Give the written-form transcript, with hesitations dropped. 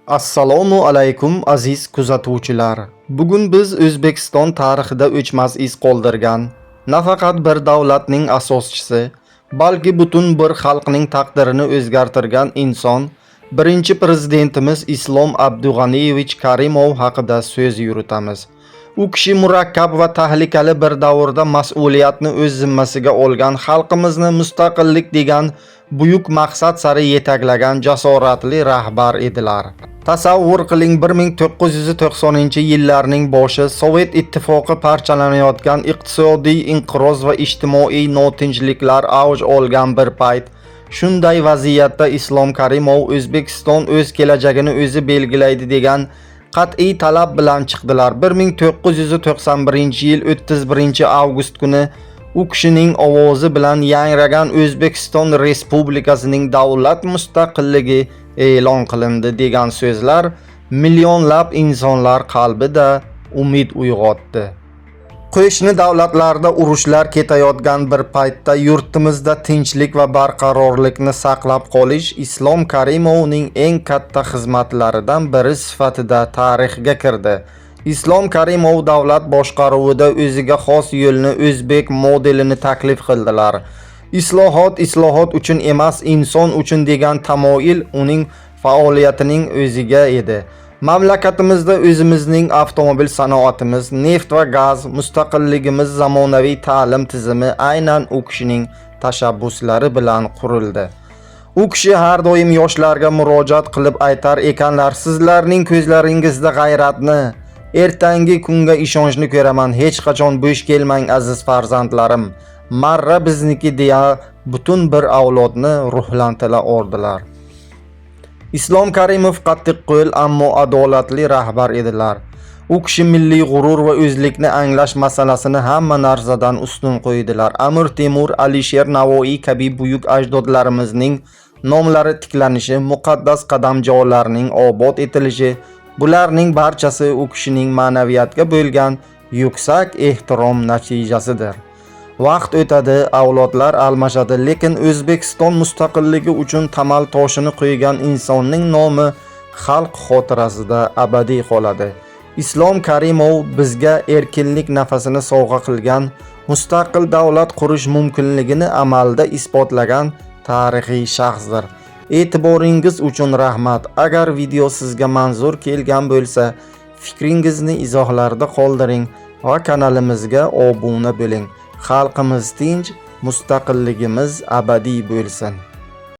Assalomu alaykum aziz kuzatuvchilar. Bugun biz O'zbekiston tarixida o'chmas iz qoldirgan nafaqat bir davlatning asoschisi, balki butun bir xalqning taqdirini o'zgartirgan inson, birinchi prezidentimiz Islom Abdug'aniyevich Karimov haqida so'z yuritamiz. U kishi murakkab va tahlikali bir davrda mas'uliyatni o'z zimmasiga olgan, xalqimizni mustaqillik degan buyuk maqsad sari yetaklagan jasoratli rahbar edilar. Tasavvur qiling, 1990-yillarning boshi Sovet ittifoqi parchalanayotgan, iqtisodiy inqiroz va ijtimoiy notinchliklar avj olgan bir payt. Shunday vaziyatda Islom Karimov O'zbekiston o'z kelajagini o'zi belgilaydi degan qat'iy talab bilan chiqdilar. 1991-yil 31-avgust kuni u kishining ovozi bilan yangragan O'zbekiston Respublikasining davlat mustaqilligi e'lon qilindi degan so'zlar millionlab insonlar qalbida umid uyg'otdi. Qo'shni davlatlarda urushlar ketayotgan bir paytda yurtimizda tinchlik va barqarorlikni saqlab qolish Islom Karimovning eng katta xizmatlaridan biri sifatida tarixga kirdi. Islom Karimov davlat boshqaruvida o'ziga xos yo'lni, o'zbek modelini taklif qildilar. Islohot uchun emas, inson uchun degan tamoyil uning faoliyatining o'ziga edi. Mamlakatimizda o'zimizning avtomobil sanoatimiz, neft va gaz, mustaqilligimiz, zamonaviy ta'lim tizimi aynan u kishining tashabbuslari bilan qurildi. U kishi har doim yoshlarga murojaat qilib aytar ekanlar: sizlarning ko'zlaringizda g'ayratni, ertangi kunga ishonchni ko'raman. Hech qachon bo'sh kelmang aziz farzandlarim. Marra bizniki deya butun bir avlodni ruhlantira oldilar. Islom Karimov qattiqqo'l ammo adolatli rahbar edilar. U kishi milliy g'urur va o'zlikni anglash masalasini hamma narsadan ustun qo'ydilar. Amir Temur, Alisher Navoiy kabi buyuk ajdodlarimizning nomlari tiklanishi, muqaddas qadamjolarning obod etilishi, bularning barchasi u kishining ma'naviyatga bo'lgan yuksak ehtirom natijasidir. Vaqt o'tadi, avlodlar almashadi, lekin O'zbekiston mustaqilligi uchun tamal toshini qo'ygan insonning nomi xalq xotirasida abadiy qoladi. Islom Karimov bizga erkinlik nafasini sovg'a qilgan, mustaqil davlat qurish mumkinligini amalda isbotlagan tarixiy shaxsdir. E'tiboringiz uchun rahmat. Agar video sizga manzur kelgan bo'lsa, fikringizni izohlarda qoldiring va kanalimizga obuna bo'ling. Xalqimiz tinch, mustaqilligimiz abadiy bo'lsin.